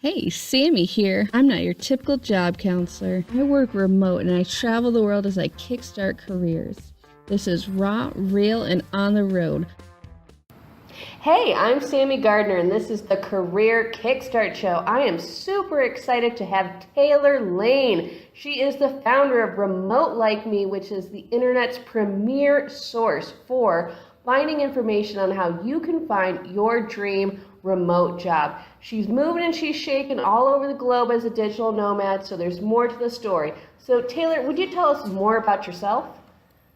Hey, Sami here. I'm not your typical job counselor. I work remote and I travel the world as I kickstart careers. This is raw, real, and on the road. Hey, I'm Sami Gardner and this is the Career Kickstart Show. I am super excited to have Taylor Lane. She is the founder of Remote Like Me, which is the internet's premier source for finding information on how you can find your dream remote job. She's moving and she's shaking all over the globe as a digital nomad, so there's more to the story. So Taylor, would you tell us more about yourself?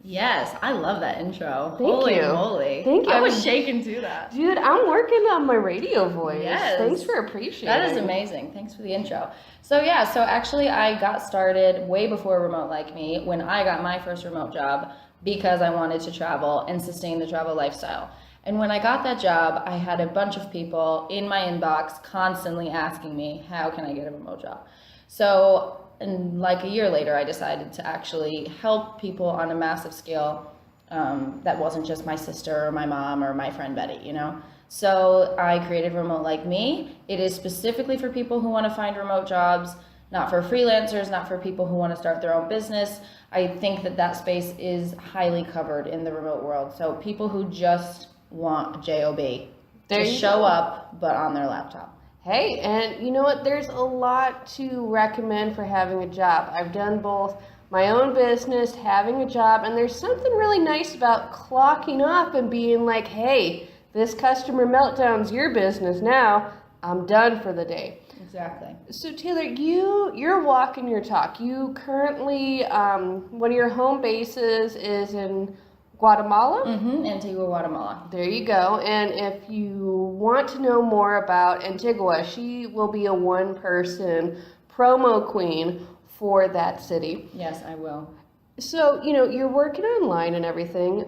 Yes, I love that intro. Thank Holy you. moly. Thank you. I was shaking to that. Dude, I'm working on my radio voice. Yes. Thanks for appreciating. That is amazing. Thanks for the intro. So actually I got started way before Remote Like Me when I got my first remote job because I wanted to travel and sustain the travel lifestyle. And when I got that job, I had a bunch of people in my inbox constantly asking me, how can I get a remote job? So, and like a year later, I decided to actually help people on a massive scale that wasn't just my sister or my mom or my friend Betty, you know? So I created Remote Like Me. It is specifically for people who want to find remote jobs, not for freelancers, not for people who want to start their own business. I think that space is highly covered in the remote world. So people who just want a job to show up, but on their laptop. Hey, and you know what? There's a lot to recommend for having a job. I've done both my own business, having a job, and there's something really nice about clocking up and being like, hey, this customer meltdown's your business now. I'm done for the day. Exactly. So Taylor, you're walking your talk. You currently, one of your home bases is in Guatemala? Antigua, Guatemala. There you go. And if you want to know more about Antigua, she will be a one-person promo queen for that city. Yes, I will. So, you're working online and everything.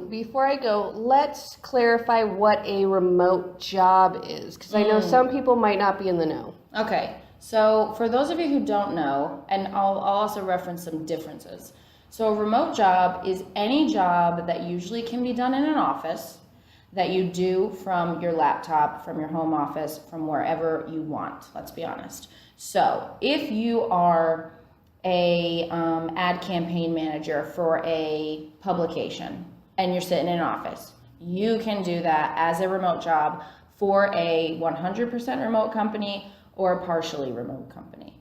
Before I go, let's clarify what a remote job is, because I know some people might not be in the know. Okay, so for those of you who don't know, and I'll also reference some differences. So a remote job is any job that usually can be done in an office that you do from your laptop, from your home office, from wherever you want, let's be honest. So if you are a ad campaign manager for a publication and you're sitting in an office, you can do that as a remote job for a 100% remote company or a partially remote company.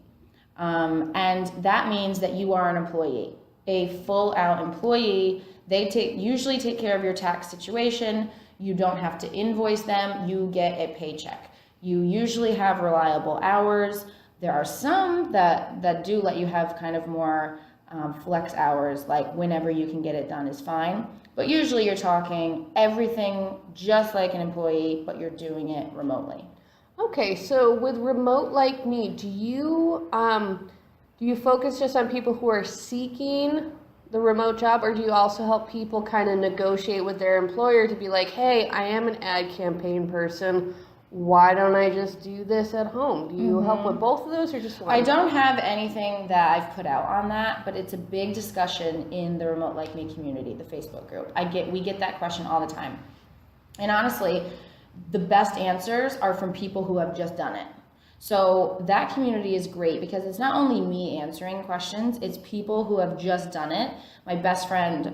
And that means that you are an employee. A full-out employee. They usually take care of your tax situation. You don't have to invoice them. You get a paycheck. You usually have reliable hours. There are some that do let you have kind of more flex hours, like whenever you can get it done is fine. But usually you're talking everything just like an employee, but you're doing it remotely. Okay, so with Remote Like Me, do you focus just on people who are seeking the remote job, or do you also help people kind of negotiate with their employer to be like, hey, I am an ad campaign person. Why don't I just do this at home? Do you help with both of those or just one? I don't have anything that I've put out on that, but it's a big discussion in the Remote Like Me community, the Facebook group. We get that question all the time. And honestly, the best answers are from people who have just done it. So that community is great because it's not only me answering questions, it's people who have just done it. My best friend,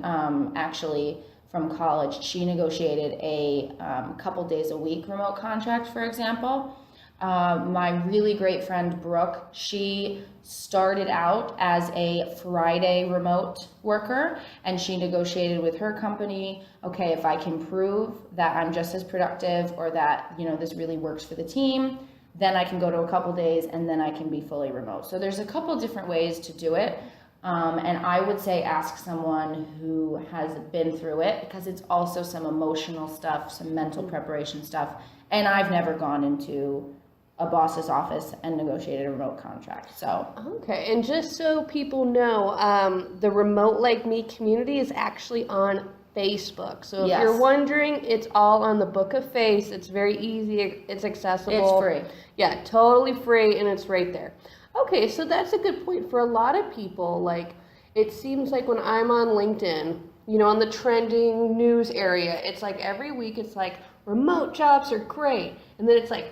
actually from college, she negotiated a couple days a week remote contract, for example. My really great friend, Brooke, she started out as a Friday remote worker and she negotiated with her company, okay, if I can prove that I'm just as productive or that, this really works for the team, then I can go to a couple days and then I can be fully remote. So there's a couple different ways to do it. And I would say ask someone who has been through it because it's also some emotional stuff, some mental preparation stuff. And I've never gone into a boss's office and negotiated a remote contract. So okay, and just so people know, the Remote Like Me community is actually on Facebook. So if you're wondering, it's all on the Book of Face. It's very easy. It's accessible. It's free. Yeah, totally free, and it's right there. Okay, so that's a good point for a lot of people. Like, it seems like when I'm on LinkedIn, on the trending news area, it's like every week it's like remote jobs are great. And And then it's like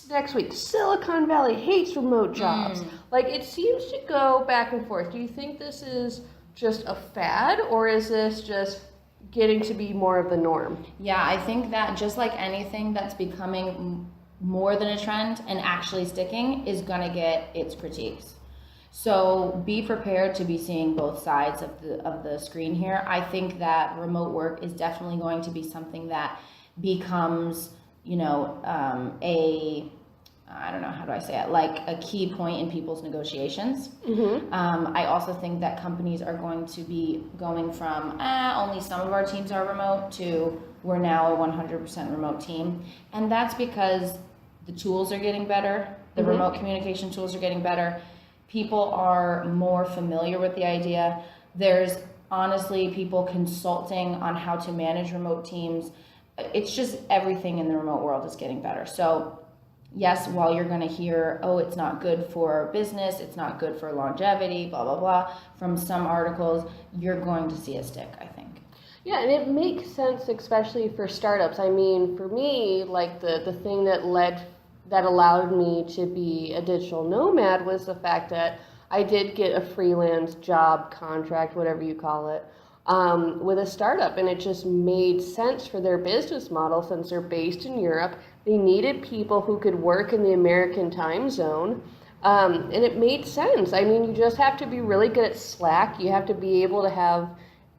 next week, Silicon Valley hates remote jobs. Like it seems to go back and forth. Do you think this is just a fad, or is this just getting to be more of the norm? Yeah, I think that just like anything that's becoming more than a trend and actually sticking is going to get its critiques. So be prepared to be seeing both sides of the screen here. I think that remote work is definitely going to be something that becomes, I don't know, how do I say it, like a key point in people's negotiations. I also think that companies are going to be going from only some of our teams are remote to we're now a 100% remote team. And that's because the tools are getting better, the remote communication tools are getting better. People are more familiar with the idea. There's honestly people consulting on how to manage remote teams. It's just everything in the remote world is getting better. So yes, while you're going to hear, oh, it's not good for business, it's not good for longevity, blah, blah, blah, from some articles, you're going to see a stick, I think. Yeah, and it makes sense, especially for startups. I mean, for me, like the thing that allowed me to be a digital nomad was the fact that I did get a freelance job contract, whatever you call it, with a startup, and it just made sense for their business model since they're based in Europe. They needed people who could work in the American time zone, and it made sense. I mean, you just have to be really good at Slack. You have to be able to have,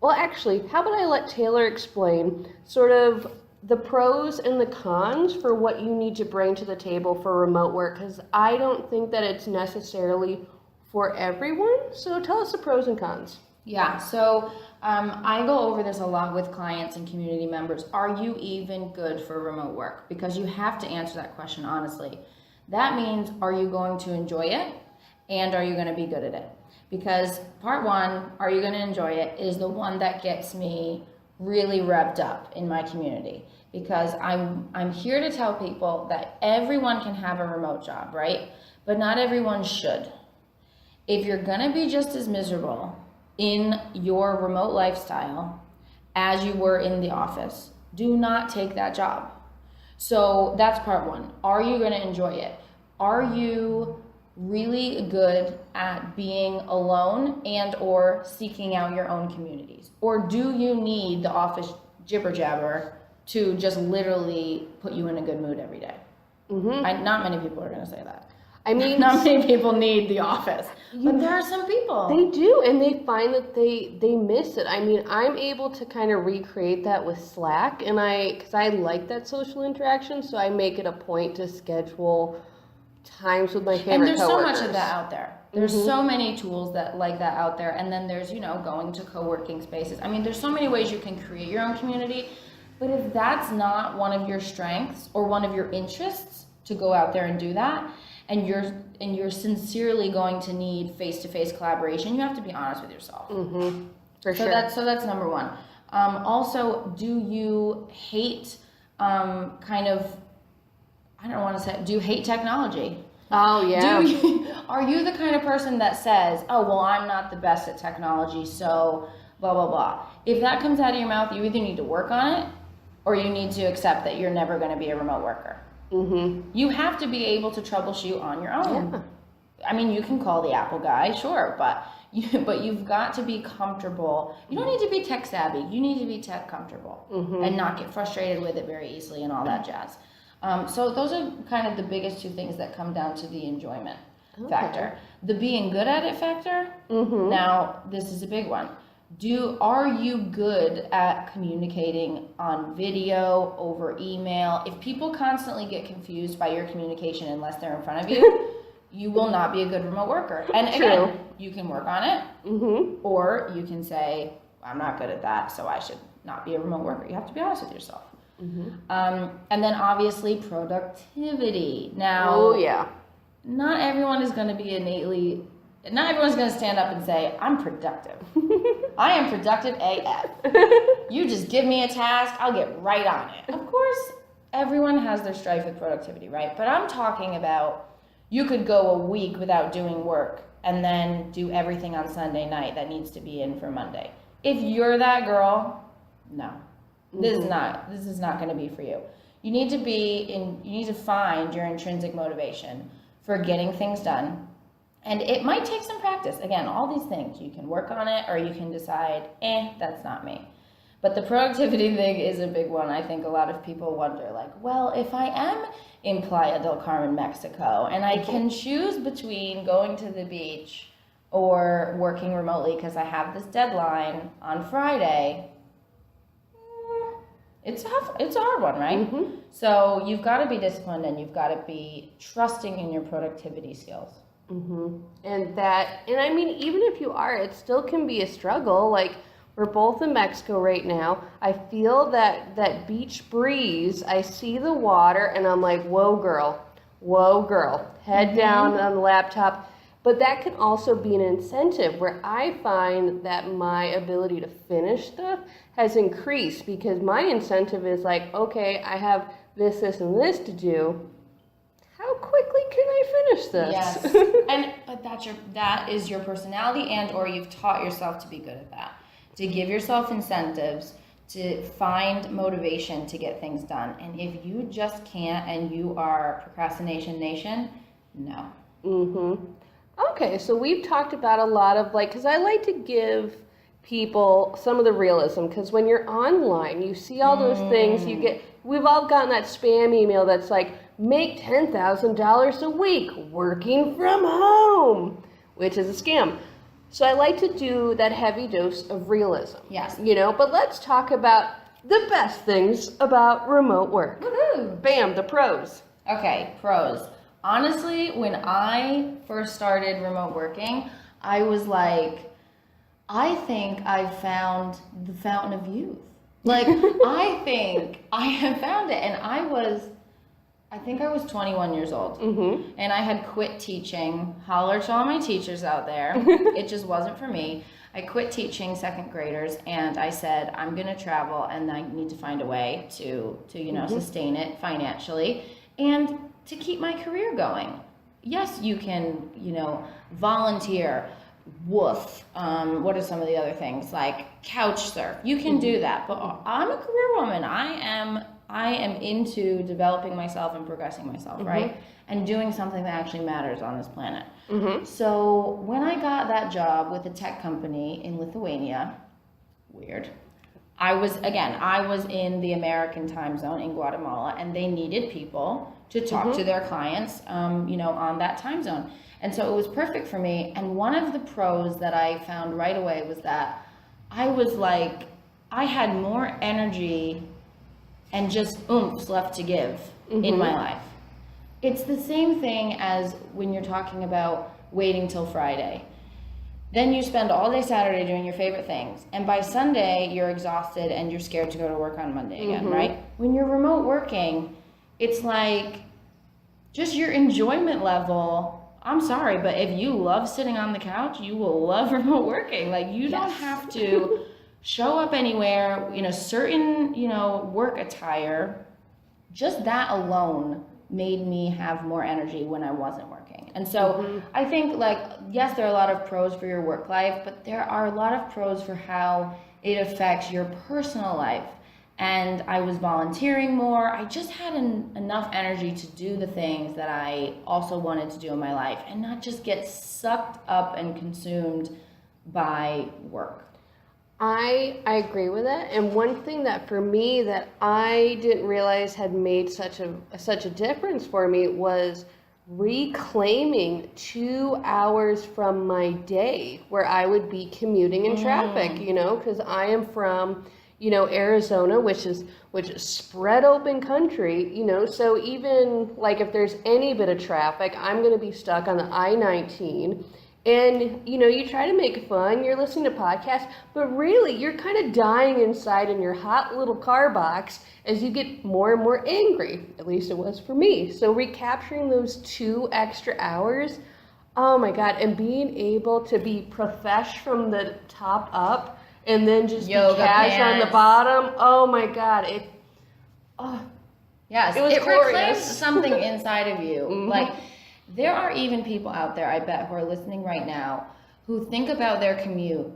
well, actually, how about I let Taylor explain sort of the pros and the cons for what you need to bring to the table for remote work, because I don't think that it's necessarily for everyone. So tell us the pros and cons. Yeah, so I go over this a lot with clients and community members. Are you even good for remote work? Because you have to answer that question honestly. That means, are you going to enjoy it? And are you going to be good at it? Because part one, are you going to enjoy it, is the one that gets me really revved up in my community. Because I'm here to tell people that everyone can have a remote job, right? But not everyone should. If you're going to be just as miserable in your remote lifestyle as you were in the office, do not take that job. So that's part one. Are you going to enjoy it? Are you really good at being alone and or seeking out your own communities? Or do you need the office jibber jabber to just literally put you in a good mood every day? Not many people are going to say that. I mean, not many people need the office, but there are some people. They do, and they find that they miss it. I mean, I'm able to kind of recreate that with Slack, and because I like that social interaction, so I make it a point to schedule times with my favorite coworkers. And there's coworkers. so much of that out there. There's so many tools that like that out there, and then there's, going to co-working spaces. I mean, there's so many ways you can create your own community, but if that's not one of your strengths or one of your interests to go out there and do that, and you're sincerely going to need face-to-face collaboration, you have to be honest with yourself. For sure. So that's number one. Also, do you hate do you hate technology? Oh, yeah. Are you the kind of person that says, oh, well, I'm not the best at technology, so blah, blah, blah. If that comes out of your mouth, you either need to work on it or you need to accept that you're never going to be a remote worker. You have to be able to troubleshoot on your own. Yeah. I mean, you can call the Apple guy, sure, but you've got to be comfortable. You don't need to be tech savvy. You need to be tech comfortable and not get frustrated with it very easily and all that jazz. So those are kind of the biggest two things that come down to the enjoyment factor. The being good at it factor, now this is a big one. Are you good at communicating on video, over email? If people constantly get confused by your communication unless they're in front of you, you will not be a good remote worker. And again, you can work on it, or you can say, I'm not good at that, so I should not be a remote worker. You have to be honest with yourself. And then obviously productivity. Now, not everyone is going to be not everyone's going to stand up and say, I'm productive. I am productive AF. You just give me a task, I'll get right on it. Of course, everyone has their strife with productivity, right? But I'm talking about you could go a week without doing work and then do everything on Sunday night that needs to be in for Monday. If you're that girl, no. This is not going to be for you. You need to find your intrinsic motivation for getting things done. And it might take some practice. Again, all these things, you can work on it or you can decide, that's not me. But the productivity thing is a big one. I think a lot of people wonder, like, well, if I am in Playa del Carmen, Mexico, and I can choose between going to the beach or working remotely because I have this deadline on Friday, it's a hard one, right? Mm-hmm. So you've got to be disciplined and you've got to be trusting in your productivity skills. Mm-hmm. And I mean, even if you are, it still can be a struggle. Like, we're both in Mexico right now. I feel that beach breeze. I see the water and I'm like, whoa, girl, head down on the laptop. But that can also be an incentive where I find that my ability to finish stuff has increased because my incentive is like, okay, I have this, and this to do. How quickly can I finish this? Yes. But that is your personality, and or you've taught yourself to be good at that. To give yourself incentives, to find motivation to get things done. And if you just can't and you are procrastination nation, no. Mm-hmm. Okay, so we've talked about a lot of because I like to give people some of the realism, because when you're online, you see all those things, we've all gotten that spam email that's like, make $10,000 a week working from home, which is a scam. So I like to do that heavy dose of realism. Yes. But let's talk about the best things about remote work. Woohoo! Bam, the pros. Okay, pros. Honestly, when I first started remote working, I was like, I think I found the fountain of youth. Like, I think I have found it. And I think I was 21 years old. Mm-hmm. And I had quit teaching. Holler to all my teachers out there. It just wasn't for me. I quit teaching second graders and I said, I'm going to travel and I need to find a way to sustain it financially and to keep my career going. Yes, you can, volunteer, woof. What are some of the other things? Like couch surf. You can do that. But I'm a career woman. I am into developing myself and progressing myself, right? And doing something that actually matters on this planet. Mm-hmm. So when I got that job with a tech company in Lithuania, weird. I was in the American time zone in Guatemala, and they needed people to talk to their clients, on that time zone. And so it was perfect for me. And one of the pros that I found right away was that I was like, I had more energy and just oomph left to give in my life. It's the same thing as when you're talking about waiting till Friday. Then you spend all day Saturday doing your favorite things. And by Sunday, you're exhausted and you're scared to go to work on Monday again, right? When you're remote working, it's like just your enjoyment level. I'm sorry, but if you love sitting on the couch, you will love remote working. Like, you don't have to show up anywhere in a certain, work attire. Just that alone made me have more energy when I wasn't working. And so I think, yes, there are a lot of pros for your work life, but there are a lot of pros for how it affects your personal life. And I was volunteering more. I just had enough energy to do the things that I also wanted to do in my life and not just get sucked up and consumed by work. I agree with that. And one thing that for me that I didn't realize had made such a difference for me was reclaiming 2 hours from my day where I would be commuting in traffic, because I am from Arizona, which is spread open country, so even if there's any bit of traffic, I'm going to be stuck on the I-19. And, you try to make fun, you're listening to podcasts, but really you're kind of dying inside in your hot little car box as you get more and more angry. At least it was for me. So recapturing those 2 extra hours, oh my God, and being able to be profesh from the top up and then just yoga be cash on the bottom, oh my God, yes, it was reclaims something inside of you. There are even people out there, I bet, who are listening right now who think about their commute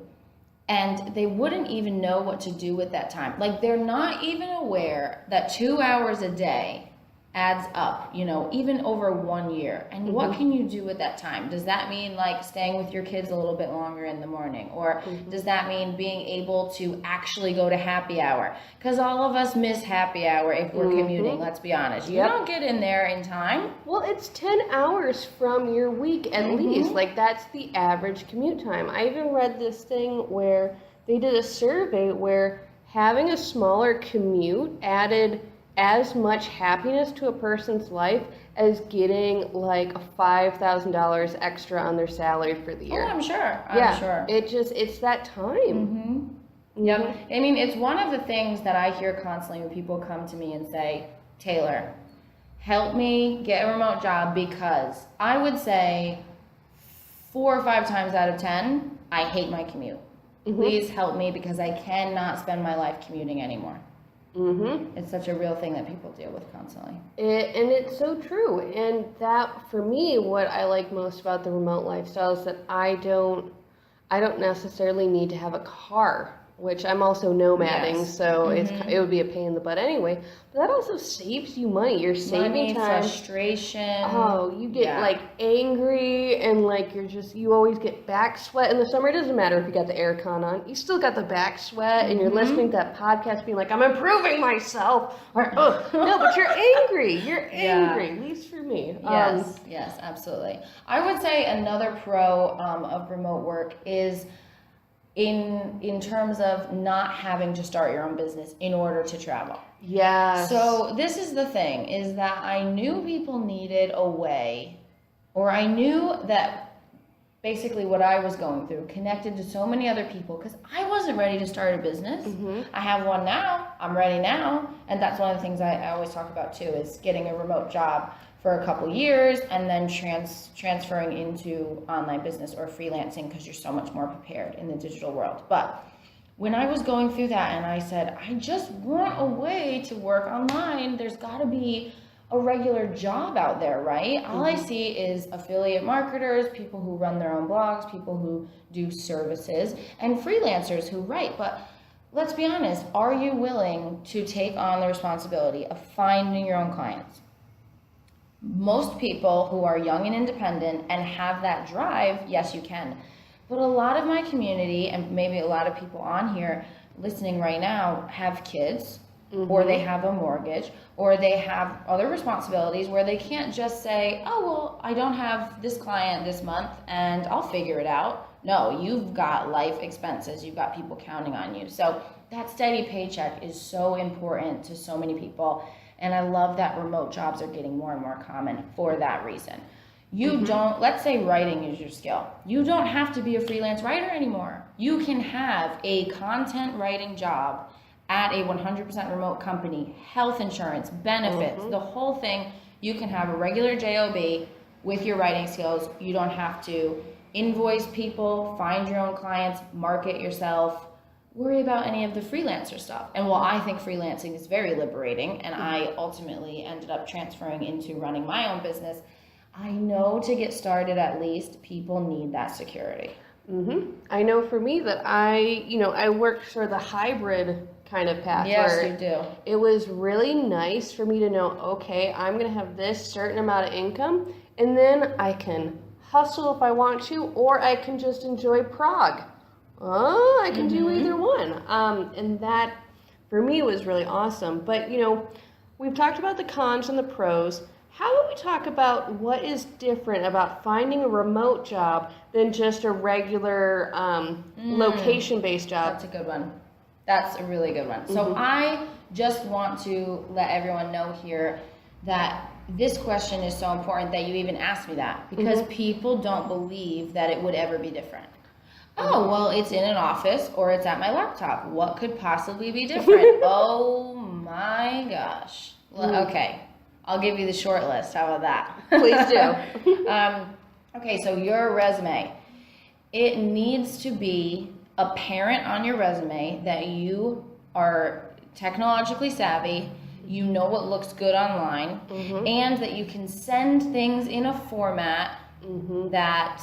and they wouldn't even know what to do with that time. Like, they're not even aware that 2 hours a day adds up, you know, even over 1 year. And what can you do with that time? Does that mean like staying with your kids a little bit longer in the morning? Or does that mean being able to actually go to happy hour? Because all of us miss happy hour if we're commuting, let's be honest. You don't get in there in time. Well, it's 10 hours from your week at least. Like, that's the average commute time. I even read this thing where they did a survey where having a smaller commute added as much happiness to a person's life as getting like $5,000 extra on their salary for the year. Oh, I'm sure. I'm sure. It's that time. Yep. I mean, it's one of the things that I hear constantly when people come to me and say, Taylor, help me get a remote job, because I would say 4 or 5 times out of 10, I hate my commute. Please help me, because I cannot spend my life commuting anymore. It's such a real thing that people deal with constantly. And it's so true. And that, for me, what I like most about the remote lifestyle is that I don't necessarily need to have a car, which I'm also nomading, so it would be a pain in the butt anyway. But that also saves you money. You're saving time. Frustration. Oh, you get like angry, and like you always get back sweat in the summer. It doesn't matter if you got the aircon on. You still got the back sweat, and you're listening to that podcast being like, I'm improving myself. Or, no, but you're angry. You're angry, at least for me. Yes, absolutely. I would say another pro of remote work is in terms of not having to start your own business in order to travel. Yes. So this is the thing, is that I knew people needed a way, or I knew that basically what I was going through connected to so many other people, because I wasn't ready to start a business. I have one now. I'm ready now. And that's one of the things I always talk about too, is getting a remote job for a couple years and then transferring into online business or freelancing, because you're so much more prepared in the digital world. But when I was going through that and I said, I just want a way to work online, there's got to be a regular job out there, right? All I see is affiliate marketers, people who run their own blogs, people who do services, and freelancers who write. But let's be honest, are you willing to take on the responsibility of finding your own clients? Most people who are young and independent and have that drive, yes, you can. But a lot of my community, and maybe a lot of people on here listening right now, have kids, or they have a mortgage, or they have other responsibilities where they can't just say, oh, well, I don't have this client this month and I'll figure it out. No, you've got life expenses. You've got people counting on you. So that steady paycheck is so important to so many people. And I love that remote jobs are getting more and more common for that reason. You don't, let's say writing is your skill. You don't have to be a freelance writer anymore. You can have a content writing job at a 100% remote company, health insurance, benefits, the whole thing. You can have a regular job with your writing skills. You don't have to invoice people, find your own clients, market yourself, worry about any of the freelancer stuff. And while I think freelancing is very liberating, and I ultimately ended up transferring into running my own business, I know to get started, at least, people need that security. I know for me that I worked sort of the hybrid kind of path. Yes, where you do. It was really nice for me to know, okay, I'm going to have this certain amount of income, and then I can hustle if I want to, or I can just enjoy Prague. I can do either one. And that, for me, was really awesome. But, we've talked about the cons and the pros. How about we talk about what is different about finding a remote job than just a regular location-based job? That's a good one. That's a really good one. So I just want to let everyone know here that this question is so important that you even asked me that, because people don't believe that it would ever be different. Oh, well, it's in an office or it's at my laptop. What could possibly be different? Oh my gosh. Well, okay. I'll give you the short list. How about that? Please do. Okay, so your resume. It needs to be apparent on your resume that you are technologically savvy, you know what looks good online, and that you can send things in a format that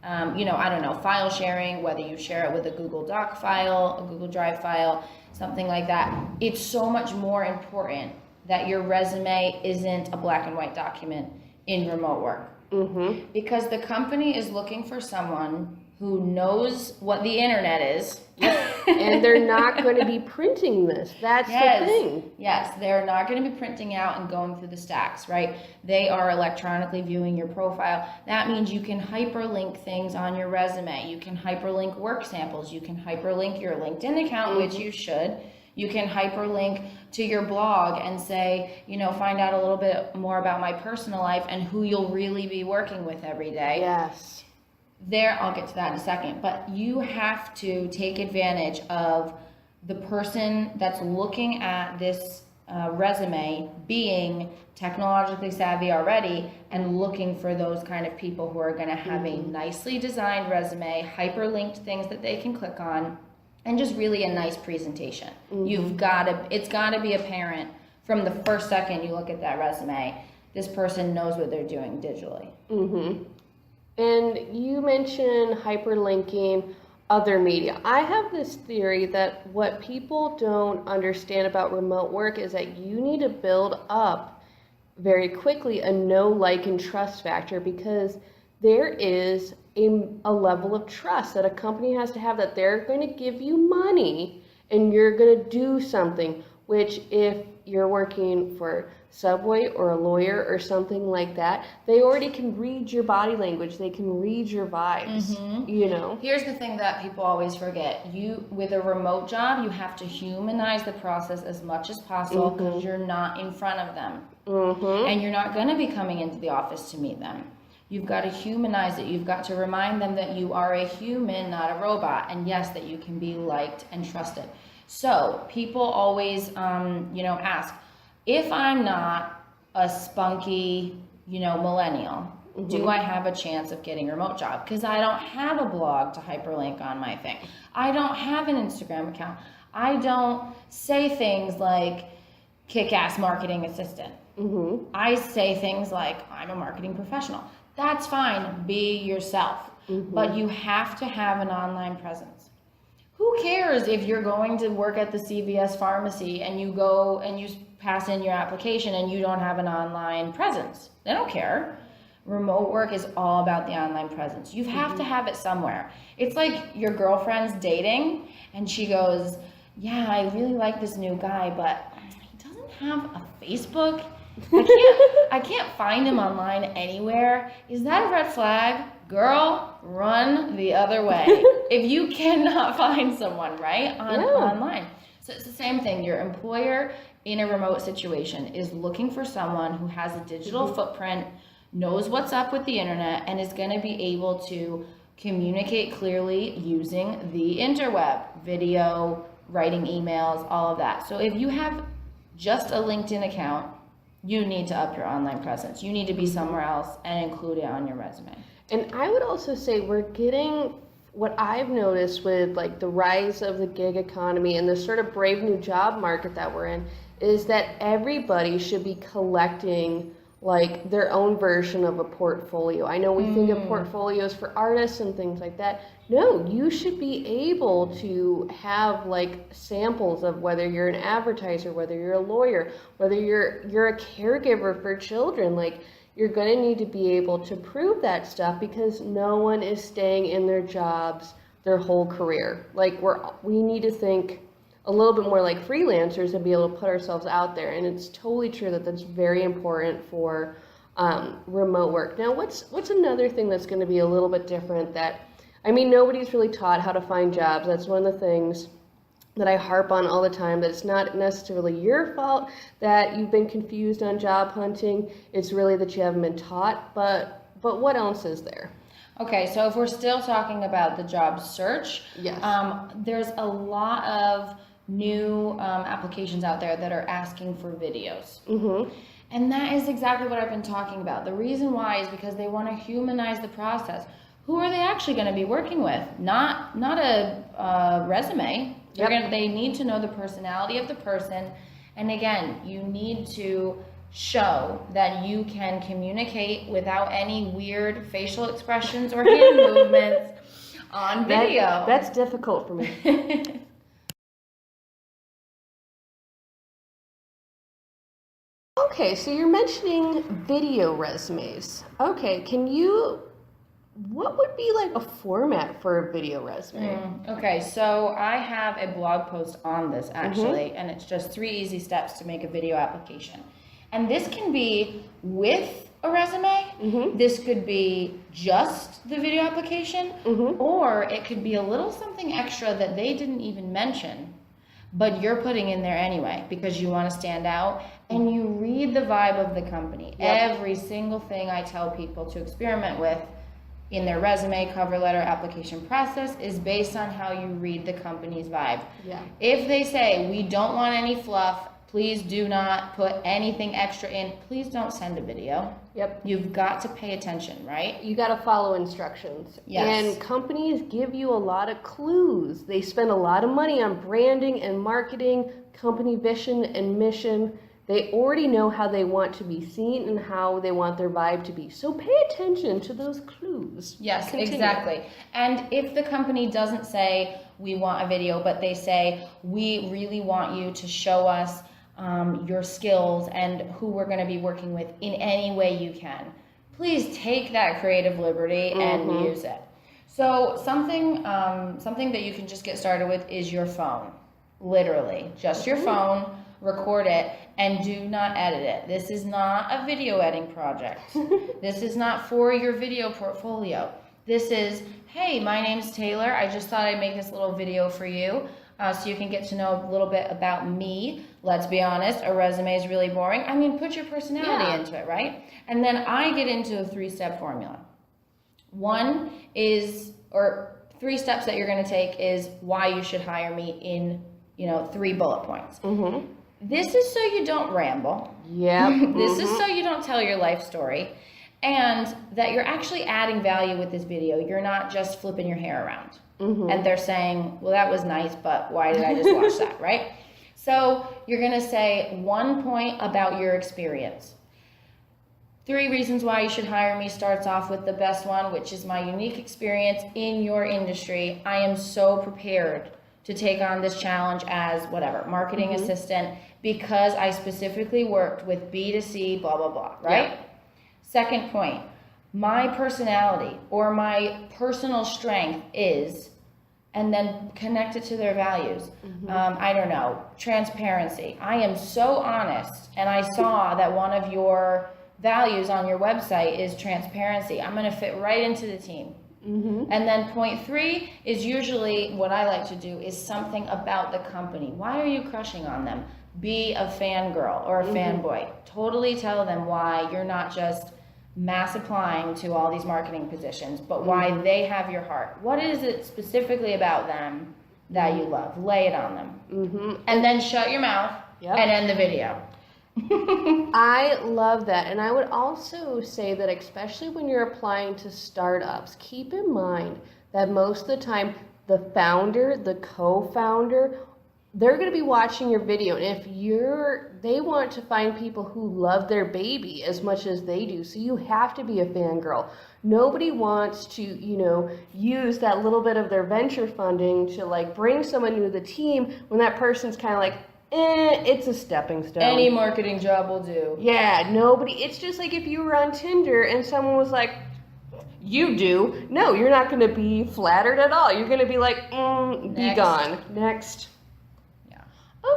I don't know, file sharing, whether you share it with a Google Doc file, a Google Drive file, something like that. It's so much more important that your resume isn't a black and white document in remote work. Mm-hmm. Because the company is looking for someone who knows what the internet is. And they're not going to be printing this. That's the thing. Yes, they're not going to be printing out and going through the stacks, right? They are electronically viewing your profile. That means you can hyperlink things on your resume. You can hyperlink work samples. You can hyperlink your LinkedIn account, which you should. You can hyperlink to your blog and say, find out a little bit more about my personal life and who you'll really be working with every day. Yes. I'll get to that in a second, but you have to take advantage of the person that's looking at this resume being technologically savvy already and looking for those kind of people who are going to have a nicely designed resume, hyperlinked things that they can click on, and just really a nice presentation. It's got to be apparent from the first second you look at that resume, this person knows what they're doing digitally. Mm-hmm. And you mentioned hyperlinking other media. I have this theory that what people don't understand about remote work is that you need to build up very quickly a know, like, and trust factor, because there is a level of trust that a company has to have that they're going to give you money and you're going to do something, which if you're working for Subway or a lawyer or something like that, they already can read your body language. They can read your vibes, Here's the thing that people always forget. With a remote job, you have to humanize the process as much as possible because you're not in front of them. And you're not going to be coming into the office to meet them. You've got to humanize it. You've got to remind them that you are a human, not a robot. And yes, that you can be liked and trusted. So people always, ask, if I'm not a spunky, millennial, do I have a chance of getting a remote job? Because I don't have a blog to hyperlink on my thing. I don't have an Instagram account. I don't say things like kick-ass marketing assistant. I say things like I'm a marketing professional. That's fine. Be yourself. But you have to have an online presence. Who cares if you're going to work at the CVS pharmacy and you go and you pass in your application and you don't have an online presence? They don't care. Remote work is all about the online presence. You have to have it somewhere. It's like your girlfriend's dating and she goes, yeah, I really like this new guy, but he doesn't have a Facebook. I can't find him online anywhere. Is that a red flag? Girl, run the other way. If you cannot find someone, right, online. So it's the same thing. Your employer in a remote situation is looking for someone who has a digital footprint, knows what's up with the internet, and is going to be able to communicate clearly using the interweb, video, writing emails, all of that. So if you have just a LinkedIn account, you need to up your online presence. You need to be somewhere else and include it on your resume. And I would also say we're getting, what I've noticed with like the rise of the gig economy and the sort of brave new job market that we're in, is that everybody should be collecting like their own version of a portfolio. I know we think of portfolios for artists and things like that. No, you should be able to have like samples of whether you're an advertiser, whether you're a lawyer, whether you're a caregiver for children. Like, you're going to need to be able to prove that stuff, because no one is staying in their jobs their whole career. Like, we need to think a little bit more like freelancers and be able to put ourselves out there. And it's totally true that that's very important for remote work. Now, what's another thing that's going to be a little bit different that, I mean, nobody's really taught how to find jobs. That's one of the things that I harp on all the time, that it's not necessarily your fault that you've been confused on job hunting. It's really that you haven't been taught. But what else is there? Okay, so if we're still talking about the job search, yes. There's a lot of new applications out there that are asking for videos. And that is exactly what I've been talking about. The reason why is because they want to humanize the process. Who are they actually going to be working with? Not a resume. They need to know the personality of the person. And again, you need to show that you can communicate without any weird facial expressions or hand movements on video. That's difficult for me. Okay, so you're mentioning video resumes. Okay, what would be like a format for a video resume? Okay, so I have a blog post on this actually, and it's just 3 easy steps to make a video application. And this can be with a resume, this could be just the video application, or it could be a little something extra that they didn't even mention, but you're putting in there anyway because you want to stand out and you read the vibe of the company. Every single thing I tell people to experiment with in their resume, cover letter, application process is based on how you read the company's vibe. If they say, we don't want any fluff, please do not put anything extra in, please don't send a video. You've got to pay attention, right? You got to follow instructions. Yes. And companies give you a lot of clues. They spend a lot of money on branding and marketing, company vision and mission. They already know how they want to be seen and how they want their vibe to be. So pay attention to those clues. Yes, exactly. And if the company doesn't say, we want a video, but they say, we really want you to show us your skills and who we're going to be working with in any way you can, please take that creative liberty and use it. So something that you can just get started with is your phone. Literally, just your phone, record it, and do not edit it. This is not a video editing project. This is not for your video portfolio. This is, hey, my name's Taylor. I just thought I'd make this little video for you so you can get to know a little bit about me. Let's be honest, a resume is really boring. I mean, put your personality into it, right? And then I get into a 3-step formula. 1 is, or 3 steps that you're going to take is why you should hire me in, 3 bullet points. This is so you don't ramble. This is so you don't tell your life story. And that you're actually adding value with this video. You're not just flipping your hair around. And they're saying, well, that was nice, but why did I just watch that, right? So you're going to say 1 point about your experience. 3 reasons why you should hire me starts off with the best one, which is my unique experience in your industry. I am so prepared to take on this challenge as whatever, marketing assistant, because I specifically worked with B2C, blah, blah, blah, right? 2nd point, my personality or my personal strength is, and then connect it to their values. I don't know, transparency. I am so honest, and I saw that one of your values on your website is transparency. I'm going to fit right into the team. And then point 3 is usually what I like to do is something about the company. Why are you crushing on them? Be a fangirl or a fanboy. Totally tell them why you're not just mass applying to all these marketing positions, but why they have your heart. What is it specifically about them that you love? Lay it on them. And then shut your mouth and end the video. I love that. And I would also say that especially when you're applying to startups, keep in mind that most of the time the founder, the co-founder, they're going to be watching your video. And if they want to find people who love their baby as much as they do. So you have to be a fangirl. Nobody wants to, use that little bit of their venture funding to like bring someone new to the team when that person's kind of like, it's a stepping stone. Any marketing job will do. Yeah, nobody. It's just like if you were on Tinder and someone was like, you do. No, you're not going to be flattered at all. You're going to be like, be gone. Next. Yeah.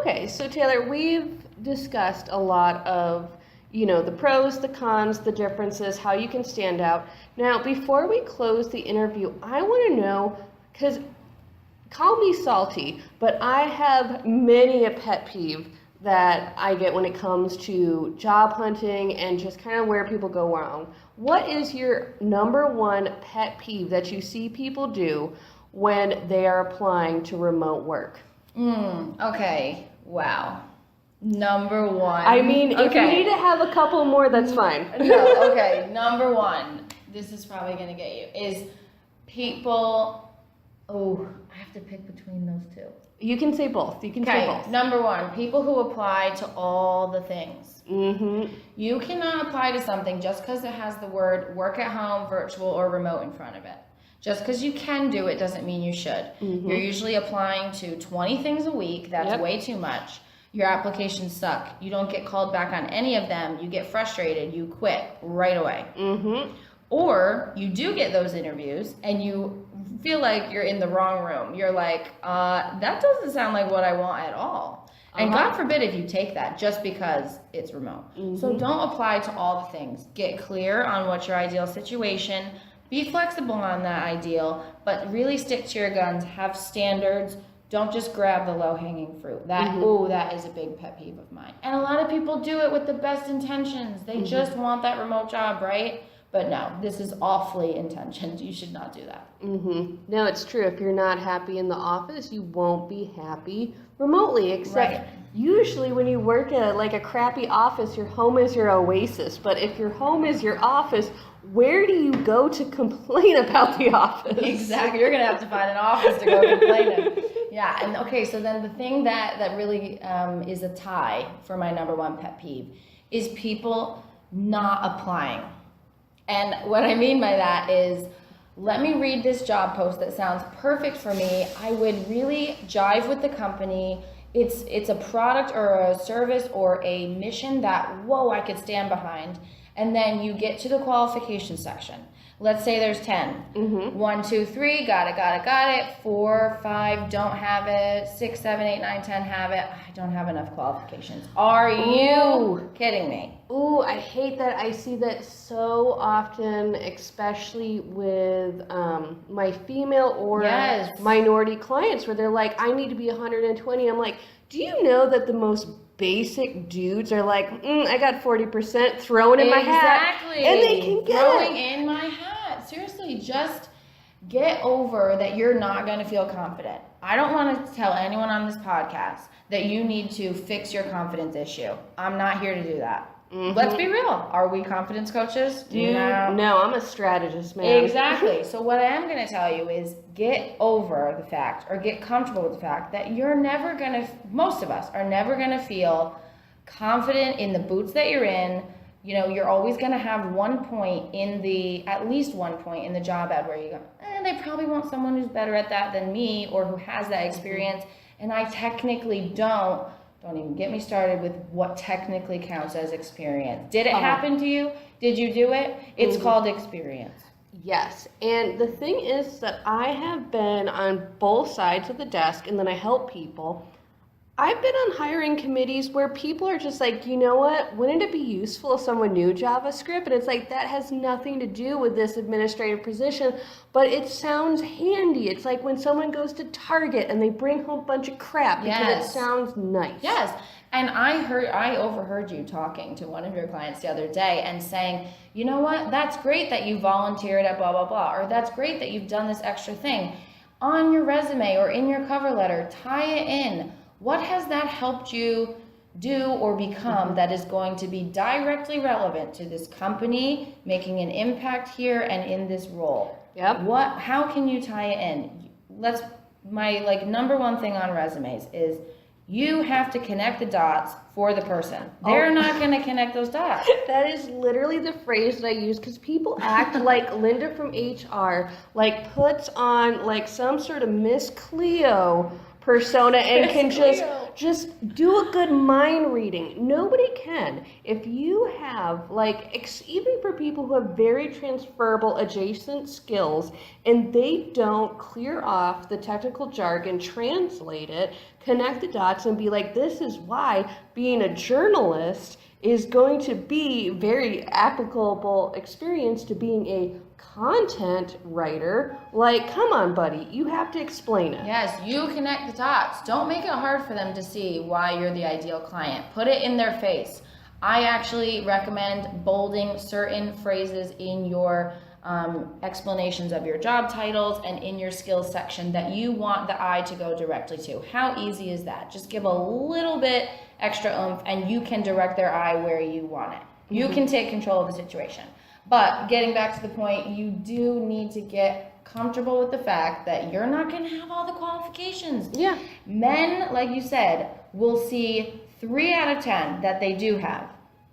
Okay, so Taylor, we've discussed a lot of, the pros, the cons, the differences, how you can stand out. Now, before we close the interview, I want to know, because call me salty, but I have many a pet peeve that I get when it comes to job hunting and just kind of where people go wrong. What is your number 1 pet peeve that you see people do when they are applying to remote work? Okay. Wow. Number 1. I mean, if you need to have a couple more, that's fine. No, okay. Number 1, this is probably going to get you, is people Oh, I have to pick between those two. You can say both. You can say both. Number one, people who apply to all the things. Mm-hmm. You cannot apply to something just because it has the word work at home, virtual, or remote in front of it. Just because you can do it doesn't mean you should. Mm-hmm. You're usually applying to 20 things a week. That's way too much. Your applications suck. You don't get called back on any of them. You get frustrated. You quit right away. Mm-hmm. Or you do get those interviews and you feel like you're in the wrong room. You're like, that doesn't sound like what I want at all. And God forbid if you take that just because it's remote. Mm-hmm. So don't apply to all the things. Get clear on what's your ideal situation. Be flexible on that ideal, but really stick to your guns. Have standards. Don't just grab the low-hanging fruit. That that is a big pet peeve of mine. And a lot of people do it with the best intentions. They just want that remote job, right? But no, this is awfully intentioned. You should not do that. Mm-hmm. No, it's true. If you're not happy in the office, you won't be happy remotely. Except usually when you work at like a crappy office, your home is your oasis. But if your home is your office, where do you go to complain about the office? Exactly. You're going to have to find an office to go complain in. Yeah. And okay, so then the thing that really is a tie for my number one pet peeve is people not applying. And what I mean by that is, let me read this job post that sounds perfect for me. I would really jive with the company. It's a product or a service or a mission that, whoa, I could stand behind. And then you get to the qualification section. Let's say there's 10. Mm-hmm. 1, 2, 3, got it. 4, 5, don't have it. 6, 7, 8, 9, 10, have it. I don't have enough qualifications. Are you kidding me? Ooh, I hate that. I see that so often, especially with my female or minority clients, where they're like, I need to be 120. I'm like, do you know that the most basic dudes are like, I got 40%, throwing in my hat. Exactly. And they can get throwing in my hat. Seriously, just get over that you're not going to feel confident. I don't want to tell anyone on this podcast that you need to fix your confidence issue. I'm not here to do that. Mm-hmm. Let's be real. Are we confidence coaches? No, I'm a strategist, man. Exactly. So what I am going to tell you is get over the fact or get comfortable with the fact that you're never going to, most of us are never going to feel confident in the boots that you're in. You know, you're always going to have at least one point in the job ad where you go, they probably want someone who's better at that than me or who has that experience. And I technically don't even get me started with what technically counts as experience. Did it happen to you? Did you do it? It's called experience. Yes. And the thing is that I have been on both sides of the desk and then I help people. I've been on hiring committees where people are just like, you know what, wouldn't it be useful if someone knew JavaScript? And it's like, that has nothing to do with this administrative position, but it sounds handy. It's like when someone goes to Target and they bring home a bunch of crap because it sounds nice. Yes. And I overheard you talking to one of your clients the other day and saying, you know what, that's great that you volunteered at blah, blah, blah, or that's great that you've done this extra thing. On your resume or in your cover letter, tie it in. What has that helped you do or become that is going to be directly relevant to this company, making an impact here and in this role? Yep. How can you tie it in? My number one thing on resumes is you have to connect the dots for the person. They're not going to connect those dots. That is literally the phrase that I use because people act like Linda from HR, like puts on like some sort of Miss Cleo persona and can just do a good mind reading. Nobody can. If you have even for people who have very transferable adjacent skills and they don't clear off the technical jargon, translate it, connect the dots and be like, this is why being a journalist is going to be very applicable experience to being a content writer. Like, come on, buddy, you have to explain it. Yes, you connect the dots. Don't make it hard for them to see why you're the ideal client. Put it in their face. I actually recommend bolding certain phrases in your explanations of your job titles and in your skills section that you want the eye to go directly to. How easy is that? Just give a little bit extra oomph and you can direct their eye where you want it. You can take control of the situation. But getting back to the point, you do need to get comfortable with the fact that you're not going to have all the qualifications. Yeah. Men, like you said, will see 3 out of 10 that they do have,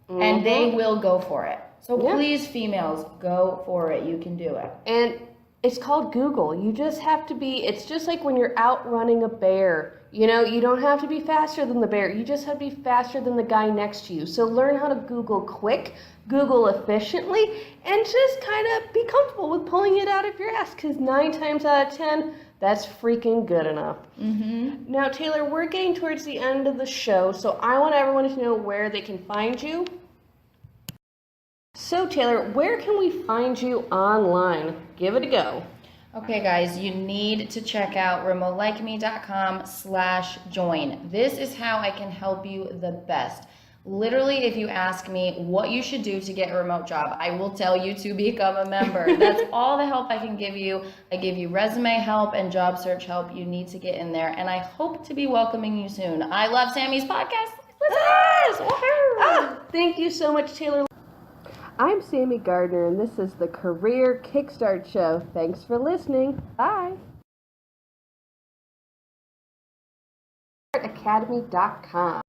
and they will go for it. So please, females, go for it. You can do it. And it's called Google. You just have to be, it's just like when you're out running a bear. You know, you don't have to be faster than the bear. You just have to be faster than the guy next to you. So learn how to Google quick, Google efficiently, and just kind of be comfortable with pulling it out of your ass, because 9 times out of 10, that's freaking good enough. Now, Taylor, we're getting towards the end of the show, so I want everyone to know where they can find you. So, Taylor, where can we find you online? Give it a go. Okay, guys, you need to check out remotelikeme.com/join. This is how I can help you the best. Literally, if you ask me what you should do to get a remote job, I will tell you to become a member. That's all the help I can give you. I give you resume help and job search help. You need to get in there, and I hope to be welcoming you soon. I love Sammy's podcast. Thank you so much, Taylor. I'm Sami Gardner, and this is the Career Kickstart Show. Thanks for listening. Bye. Academy.com